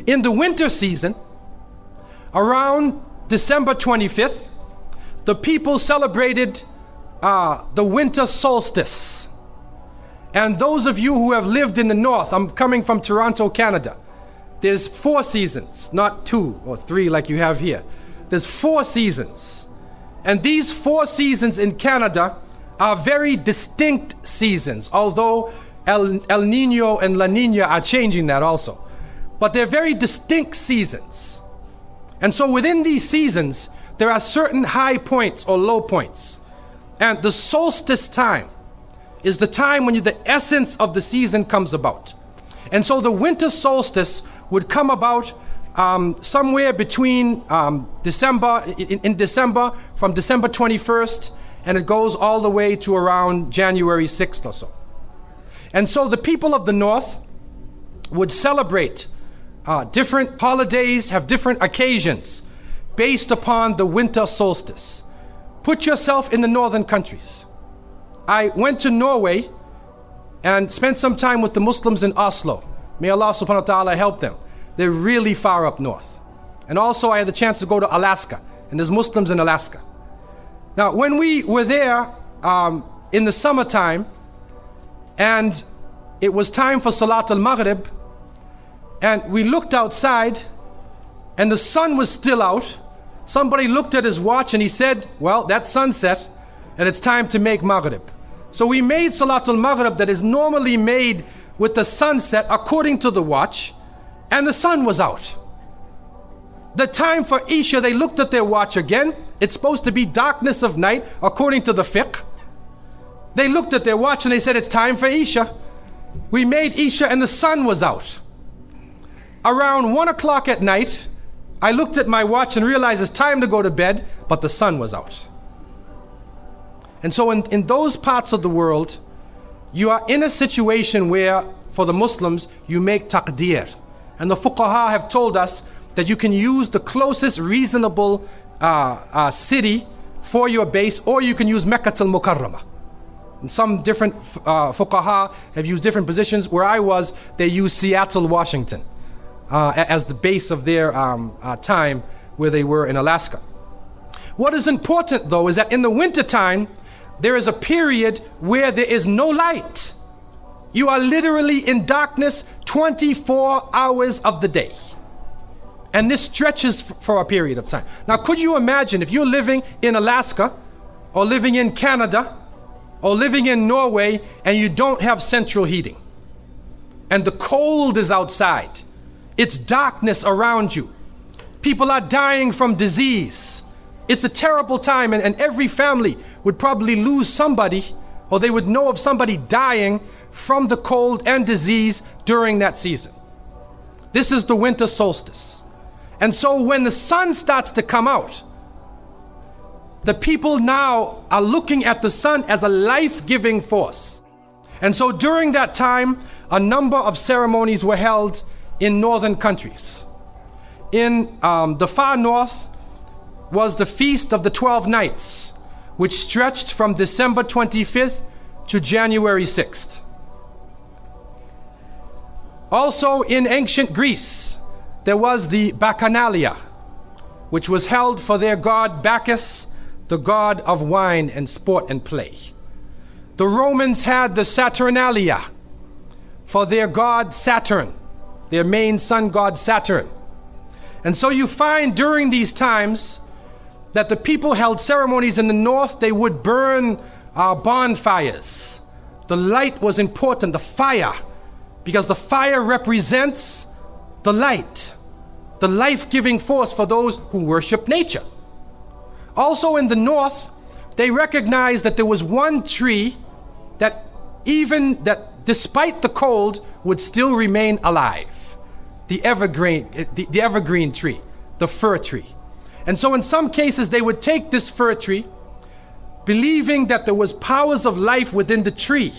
In the winter season, around December 25th, the people celebrated the winter solstice. And those of you who have lived in the north, I'm coming from Toronto, Canada. There's 4 seasons, not 2 or 3 like you have here. There's 4 seasons. And these 4 seasons in Canada are very distinct seasons, although El Nino and La Nina are changing that also. But they're very distinct seasons. And so within these seasons, there are certain high points or low points. And the solstice time is the time when the essence of the season comes about. And so the winter solstice would come about somewhere between December, in December, from December 21st, and it goes all the way to around January 6th or so. And so the people of the north would celebrate different holidays, have different occasions based upon the winter solstice. Put yourself in the northern countries. I went to Norway and spent some time with the Muslims in Oslo. May Allah subhanahu wa ta'ala help them. They're really far up north. And also I had the chance to go to Alaska, and there's Muslims in Alaska. Now when we were there in the summertime, and it was time for Salat al-Maghrib, and we looked outside and the sun was still out. Somebody looked at his watch and he said, well, that's sunset and it's time to make Maghrib. So we made Salat al-Maghrib that is normally made with the sunset according to the watch, and the sun was out. The time for Isha, they looked at their watch again. It's supposed to be darkness of night according to the fiqh. They looked at their watch and they said, it's time for Isha. We made Isha and the sun was out. Around 1 o'clock at night, I looked at my watch and realized it's time to go to bed, but the sun was out. And so in those parts of the world, you are in a situation where, for the Muslims, you make taqdeer. And the fuqaha have told us that you can use the closest reasonable city for your base, or you can use Mecca al-Mukarramah. And some different fuqaha have used different positions. Where I was, they used Seattle, Washington as the base of their time where they were in Alaska. What is important though is that in the wintertime, there is a period where there is no light. You are literally in darkness 24 hours of the day. And this stretches for a period of time. Now, could you imagine if you're living in Alaska, or living in Canada, or living in Norway, and you don't have central heating, and the cold is outside, it's darkness around you, people are dying from disease, it's a terrible time, and every family would probably lose somebody, or they would know of somebody dying from the cold and disease during that season. This is the winter solstice. And so when the sun starts to come out, the people now are looking at the sun as a life-giving force. And so during that time, a number of ceremonies were held in northern countries. In the far north was the Feast of the 12 Nights, which stretched from December 25th to January 6th. Also in ancient Greece, there was the Bacchanalia, which was held for their god Bacchus, the god of wine and sport and play. The Romans had the Saturnalia for their god Saturn, their main sun god Saturn. And so you find during these times that the people held ceremonies in the north. They would burn bonfires. The light was important, the fire, because the fire represents the light, the life-giving force for those who worship nature. Also in the north, they recognized that there was one tree that despite the cold would still remain alive. The evergreen tree, the fir tree. And so in some cases they would take this fir tree, believing that there was powers of life within the tree,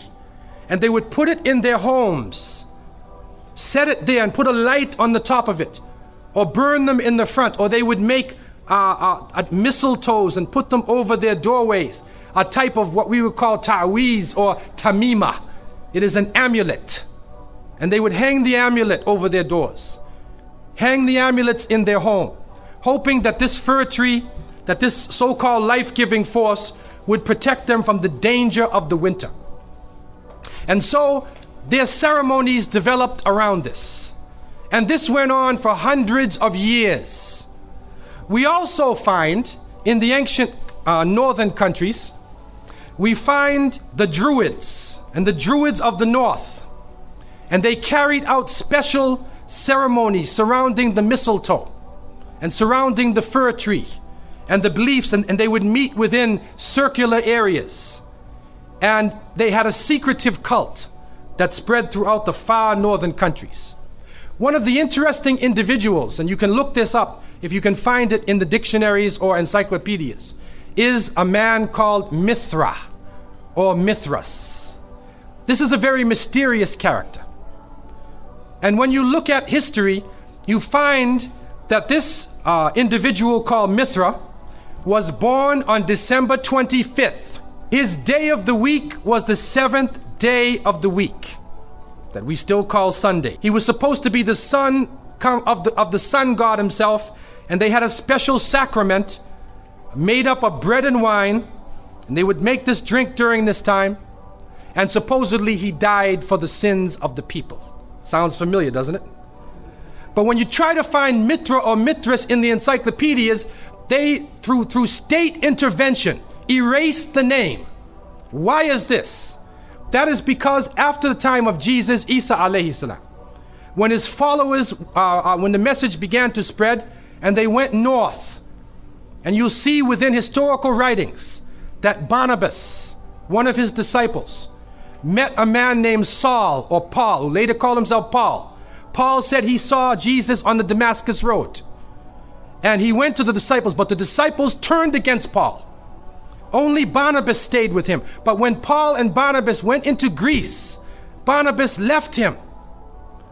and they would put it in their homes, set it there and put a light on the top of it, or burn them in the front, or they would make mistletoes and put them over their doorways, a type of what we would call ta'weez or tamima. It is an amulet, and they would hang the amulet over their doors. hang the amulets in their home, hoping that this fir tree, that this so-called life-giving force would protect them from the danger of the winter. And so their ceremonies developed around this. And this went on for hundreds of years. We also find in the ancient northern countries, we find the Druids and the Druids of the north. And they carried out special ceremonies surrounding the mistletoe and surrounding the fir tree and the beliefs, and they would meet within circular areas. And they had a secretive cult that spread throughout the far northern countries. One of the interesting individuals, and you can look this up if you can find it in the dictionaries or encyclopedias, is a man called Mithra or Mithras. This is a very mysterious character. And when you look at history, you find that this individual called Mithra was born on December 25th. His day of the week was the 7th day of the week, that we still call Sunday. He was supposed to be the son of the sun god himself, and they had a special sacrament made up of bread and wine, and they would make this drink during this time, and supposedly he died for the sins of the people. Sounds familiar, doesn't it? But when you try to find Mithra or Mithras in the encyclopedias, they, through state intervention, erased the name. Why is this? That is because after the time of Jesus, Isa alayhi salam, when his followers, when the message began to spread, and they went north, and you'll see within historical writings that Barnabas, one of his disciples, met a man named Saul or Paul, who later called himself Paul. Paul said he saw Jesus on the Damascus road. And he went to the disciples, but the disciples turned against Paul. Only Barnabas stayed with him. But when Paul and Barnabas went into Greece, Barnabas left him.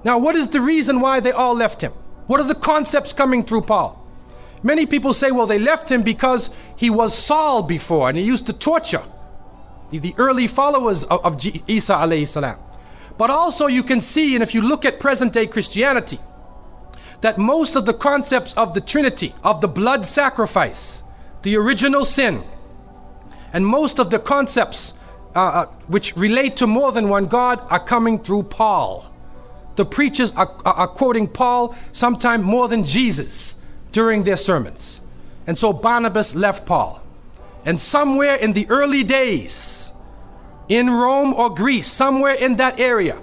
Now, what is the reason why they all left him? What are the concepts coming through Paul? Many people say, well, they left him because he was Saul before, and he used to torture the early followers of Isa alayhi salam. But also you can see, and if you look at present-day Christianity, that most of the concepts of the Trinity, of the blood sacrifice, the original sin, and most of the concepts which relate to more than one God are coming through Paul. The preachers are quoting Paul sometime more than Jesus during their sermons. And so Barnabas left Paul. And somewhere in the early days, in Rome or Greece, somewhere in that area,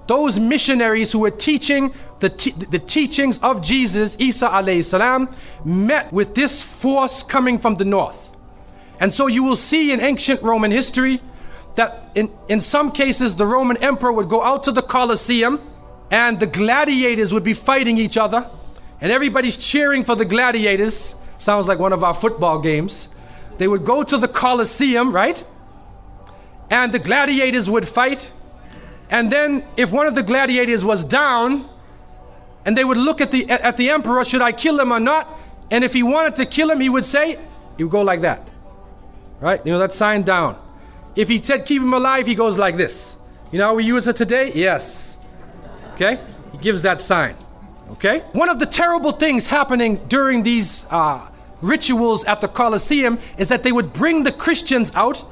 those missionaries who were teaching the teachings of Jesus, Isa alayhi salam, met with this force coming from the north. And so you will see in ancient Roman history that in some cases the Roman emperor would go out to the Colosseum and the gladiators would be fighting each other and everybody's cheering for the gladiators. Sounds like one of our football games. They would go to the Colosseum, right? And the gladiators would fight. And then if one of the gladiators was down, and they would look at the emperor, should I kill him or not? And if he wanted to kill him, he would say, he would go like that. Right? You know, that sign down. If he said keep him alive, he goes like this. You know how we use it today? Yes. Okay? He gives that sign. Okay? One of the terrible things happening during these rituals at the Colosseum is that they would bring the Christians out,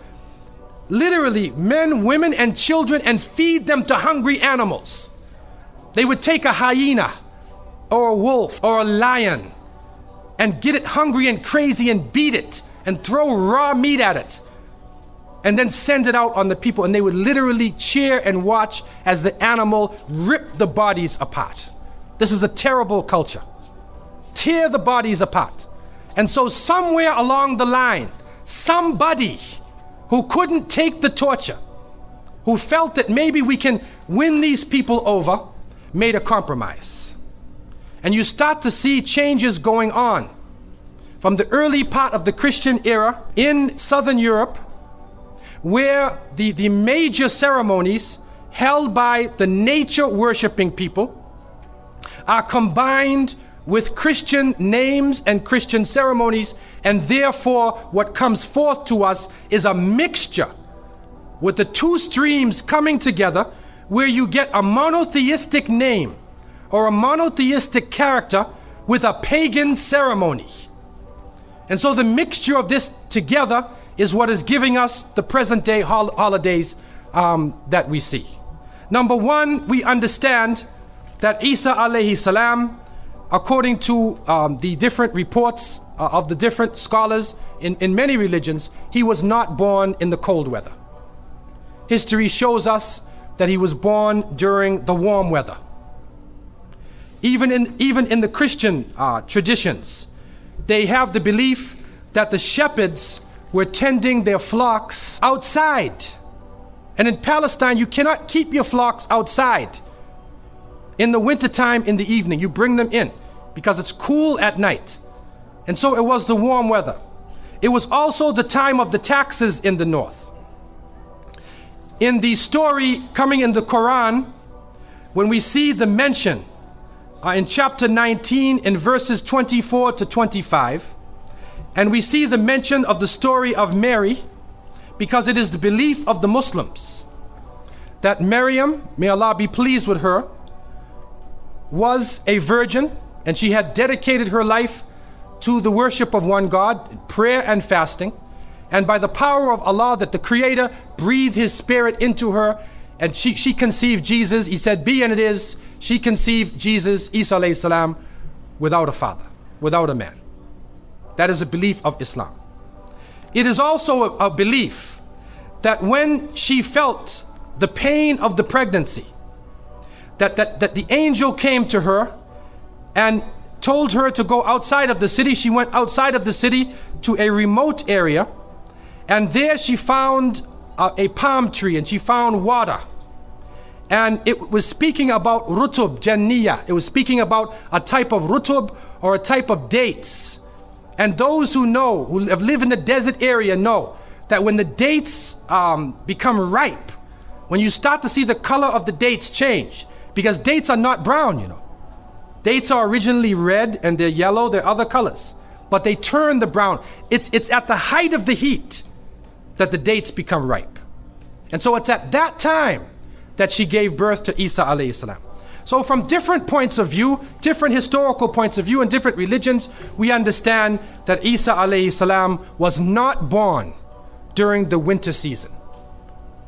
literally men, women, and children, and feed them to hungry animals. They would take a hyena or a wolf or a lion and get it hungry and crazy and beat it and throw raw meat at it and then send it out on the people, and they would literally cheer and watch as the animal ripped the bodies apart. This is a terrible culture. Tear the bodies apart. And so somewhere along the line, somebody who couldn't take the torture, who felt that maybe we can win these people over, made a compromise. And you start to see changes going on from the early part of the Christian era in Southern Europe, where the major ceremonies held by the nature worshiping people are combined with Christian names and Christian ceremonies, and therefore what comes forth to us is a mixture with the two streams coming together, where you get a monotheistic name or a monotheistic character with a pagan ceremony. And so the mixture of this together is what is giving us the present day holidays that we see. Number one, we understand that Isa alayhi salam, according to the different reports of the different scholars in many religions, he was not born in the cold weather. History shows us that he was born during the warm weather. Even in the Christian traditions, they have the belief that the shepherds were tending their flocks outside. And in Palestine, you cannot keep your flocks outside. In the wintertime, in the evening, you bring them in because it's cool at night. And so it was the warm weather. It was also the time of the taxes in the north. In the story coming in the Quran, when we see the mention in chapter 19 in verses 24 to 25, and we see the mention of the story of Mary, because it is the belief of the Muslims that Maryam, may Allah be pleased with her, was a virgin, and she had dedicated her life to the worship of one God, prayer and fasting, and by the power of Allah, that the Creator breathed His Spirit into her, and she conceived Jesus. He said, be, and it is. She conceived Jesus, Isa alayhi salam, without a father, without a man. That is a belief of Islam. It is also a belief that when she felt the pain of the pregnancy, that the angel came to her and told her to go outside of the city. She went outside of the city to a remote area, and there she found a palm tree, and she found water. And it was speaking about rutub janniya. It was speaking about a type of rutub, or a type of dates. And those who know, who have lived in the desert area, know that when the dates become ripe, when you start to see the color of the dates change, because dates are not brown, you know. Dates are originally red and they're yellow, they're other colors, but they turn the brown. It's at the height of the heat that the dates become ripe. And so it's at that time that she gave birth to Isa alayhi salam. So from different points of view, different historical points of view and different religions, we understand that Isa alayhi salam was not born during the winter season.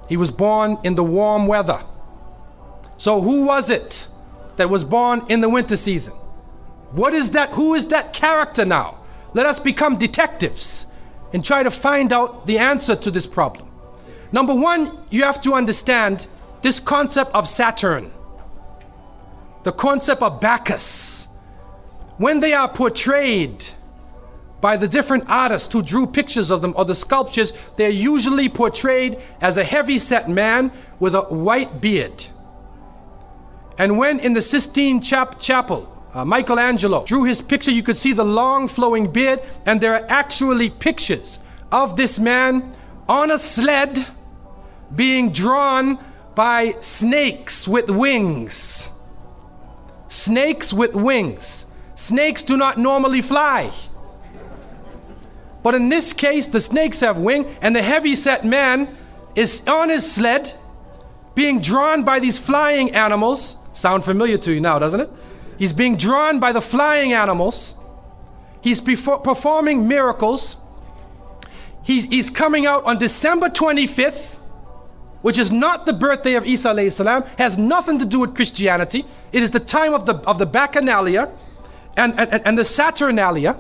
He was born in the warm weather. So who was it that was born in the winter season? What is that? Who is that character now? Let us become detectives and try to find out the answer to this problem. Number one, you have to understand this concept of Saturn, the concept of Bacchus. When they are portrayed by the different artists who drew pictures of them, or the sculptures, they're usually portrayed as a heavy-set man with a white beard. And when in the Sistine Chapel, Michelangelo drew his picture, you could see the long flowing beard, and there are actually pictures of this man on a sled being drawn by snakes with wings. Snakes with wings. Snakes do not normally fly. But in this case, the snakes have wings, and the heavy-set man is on his sled being drawn by these flying animals. Sound familiar to you now, doesn't it? He's being drawn by the flying animals. He's performing miracles. He's coming out on December 25th, which is not the birthday of Isa alayhi salam, has nothing to do with Christianity. It is the time of the Bacchanalia and the Saturnalia.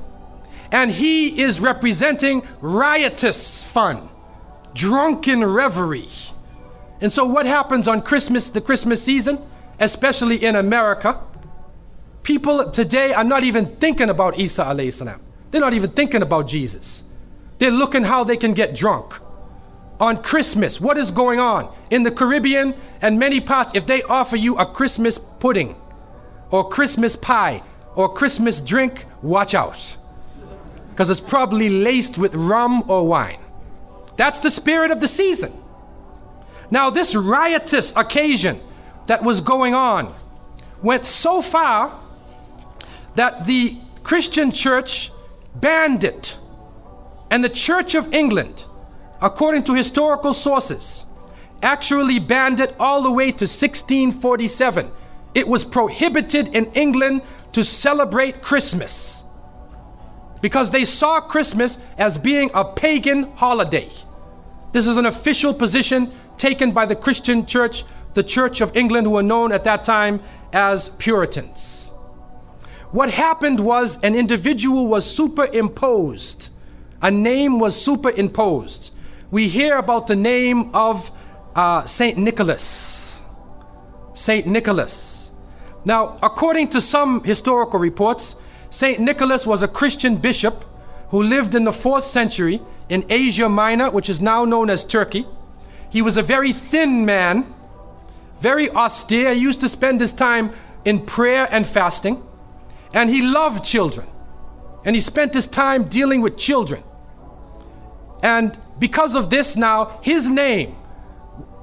And he is representing riotous fun, drunken revelry. And so what happens on Christmas, the Christmas season, especially in America? People today are not even thinking about Isa alayhi salam. They're not even thinking about Jesus. They're looking how they can get drunk. On Christmas, what is going on? In the Caribbean and many parts, if they offer you a Christmas pudding or Christmas pie or Christmas drink, watch out. Because it's probably laced with rum or wine. That's the spirit of the season. Now, this riotous occasion that was going on went so far that the Christian church banned it. And the Church of England, according to historical sources, actually banned it all the way to 1647 it was prohibited in England to celebrate Christmas because they saw Christmas as being a pagan holiday. This is an official position taken by the Christian church, the Church of England, who were known at that time as Puritans. What happened was an individual was superimposed. A name was superimposed. We hear about the name of Saint Nicholas. Saint Nicholas. Now, according to some historical reports, Saint Nicholas was a Christian bishop who lived in the 4th century in Asia Minor, which is now known as Turkey. He was a very thin man, very austere. He used to spend his time in prayer and fasting, and he loved children, and he spent his time dealing with children. And because of this now, his name,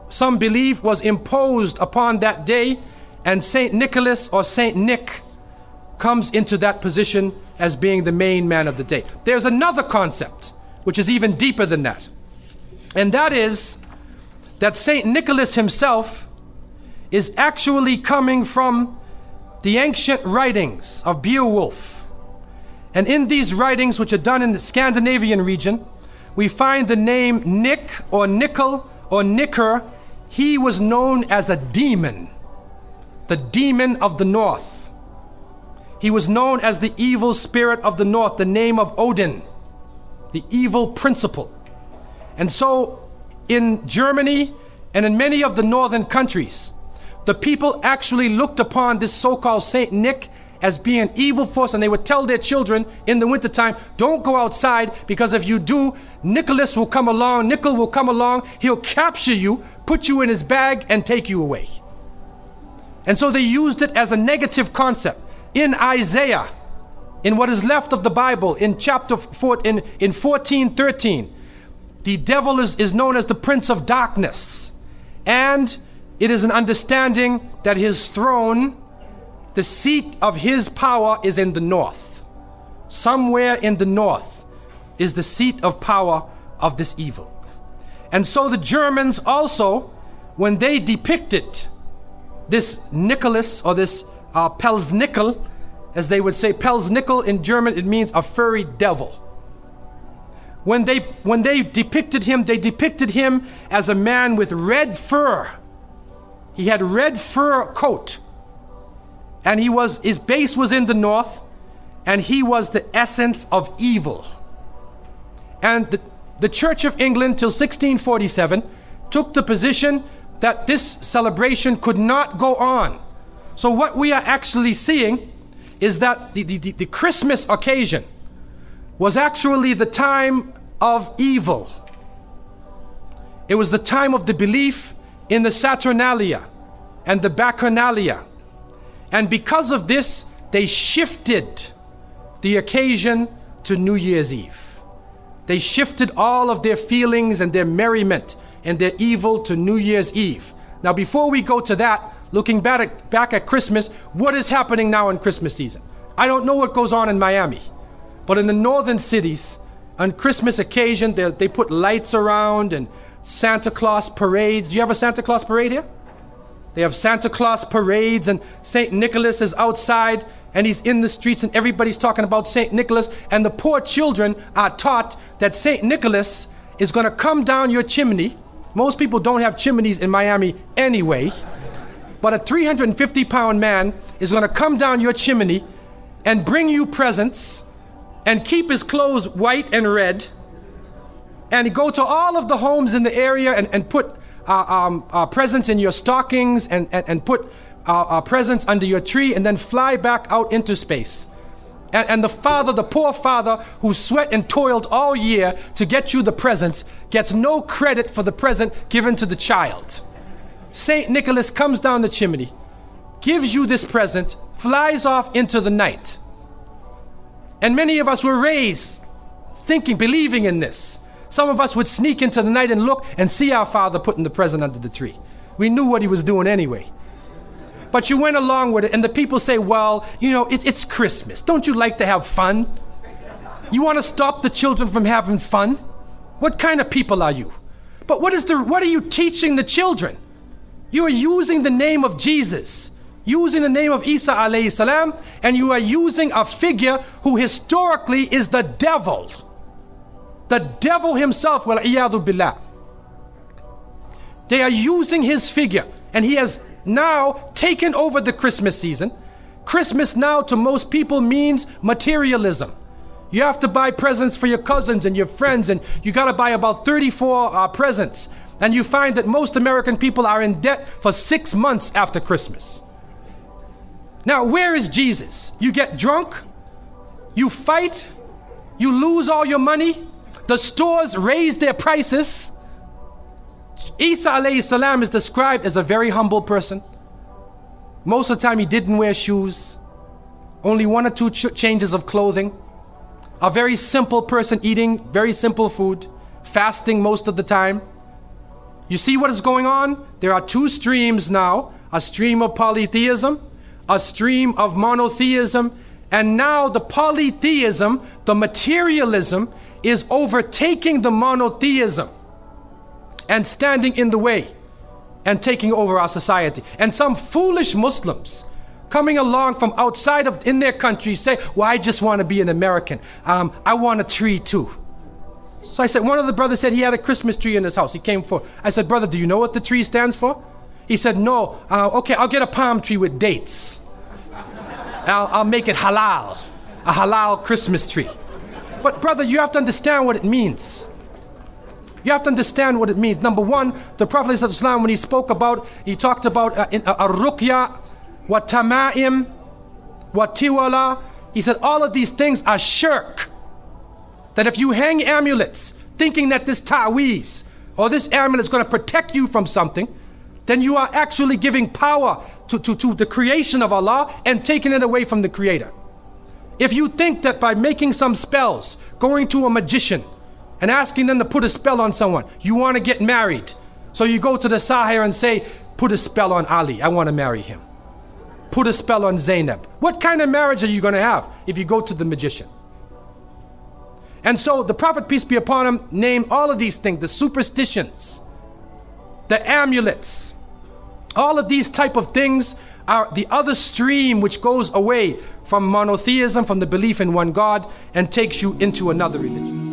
some believe, was imposed upon that day, and Saint Nicholas or Saint Nick comes into that position as being the main man of the day. There's another concept which is even deeper than that, and that is that Saint Nicholas himself is actually coming from the ancient writings of Beowulf. And in these writings, which are done in the Scandinavian region, we find the name Nick or Nickel or Nicker. He was known as a demon, the demon of the north. He was known as the evil spirit of the north, the name of Odin, the evil principle. And so in Germany and in many of the northern countries, the people actually looked upon this so-called Saint Nick as being an evil force, and they would tell their children in the wintertime, don't go outside, because if you do, Nicholas will come along, Nickel will come along, he'll capture you, put you in his bag, and take you away. And so they used it as a negative concept. In Isaiah, in what is left of the Bible, in chapter 4, in 14:13, the devil is known as the prince of darkness. And it is an understanding that his throne, the seat of his power, is in the north. Somewhere in the north is the seat of power of this evil. And so the Germans also, when they depicted this Nicholas, or this Pelsnickel, as they would say, Pelsnickel in German, it means a furry devil. When they depicted him, they depicted him as a man with red fur. He had red fur coat, and his base was in the north, and he was the essence of evil. And the Church of England till 1647 took the position that this celebration could not go on. So what we are actually seeing is that the Christmas occasion was actually the time of evil. It was the time of the belief in the Saturnalia and the Bacchanalia. And because of this, they shifted the occasion to New Year's Eve. They shifted all of their feelings and their merriment and their evil to New Year's Eve. Now, before we go to that, looking back at Christmas, what is happening now in Christmas season? I don't know what goes on in Miami, but in the northern cities, on Christmas occasion, they put lights around and Santa Claus parades. Do you have a Santa Claus parade here? They have Santa Claus parades, and St. Nicholas is outside, and he's in the streets, and everybody's talking about St. Nicholas, and the poor children are taught that St. Nicholas is going to come down your chimney. Most people don't have chimneys in Miami anyway, but a 350-pound man is going to come down your chimney and bring you presents and keep his clothes white and red, and go to all of the homes in the area and put presents in your stockings and put presents under your tree, and then fly back out into space. And the poor father who sweat and toiled all year to get you the presents gets no credit for the present given to the child. St. Nicholas comes down the chimney, gives you this present, flies off into the night. And many of us were raised thinking, believing in this. Some of us would sneak into the night and look and see our father putting the present under the tree. We knew what he was doing anyway. But you went along with it, and the people say, well, you know, it's Christmas. Don't you like to have fun? You want to stop the children from having fun? What kind of people are you? But what are you teaching the children? You are using the name of Jesus. using the name of Isa alayhi salam, and you are using a figure who historically is the devil. The devil himself, wal-iyadhu billah. They are using his figure, and he has now taken over the Christmas season. Christmas now to most people means materialism. You have to buy presents for your cousins and your friends, and you got to buy about 34 presents. And you find that most American people are in debt for 6 months after Christmas. Now, where is Jesus? You get drunk, you fight, you lose all your money, the stores raise their prices. Isa alayhi salam is described as a very humble person. Most of the time he didn't wear shoes, only 1 or 2 changes of clothing. A very simple person, eating very simple food, fasting most of the time. You see what is going on? There are 2 streams now, a stream of polytheism, a stream of monotheism, and now the polytheism, the materialism, is overtaking the monotheism and standing in the way and taking over our society. And some foolish Muslims coming along from outside of in their country say, well, I just want to be an American. I want a tree too. So I said, one of the brothers said he had a Christmas tree in his house. He came for, I said, brother, do you know what the tree stands for? He said, no. Okay, I'll get a palm tree with dates. I'll make it halal, a halal Christmas tree. But brother, you have to understand what it means. You have to understand what it means. Number one, the Prophet ﷺ, when he spoke about, he talked about ar-ruqya, wa tama'im, wa tiwala. He said all of these things are shirk. That if you hang amulets thinking that this ta'weez or this amulet is going to protect you from something, then you are actually giving power to the creation of Allah and taking it away from the Creator. If you think that by making some spells, going to a magician and asking them to put a spell on someone, you want to get married. So you go to the Sahir and say, put a spell on Ali, I want to marry him. Put a spell on Zainab. What kind of marriage are you going to have if you go to the magician? And so the Prophet, peace be upon him, named all of these things, the superstitions, the amulets, all of these type of things are the other stream which goes away from monotheism, from the belief in one God, and takes you into another religion.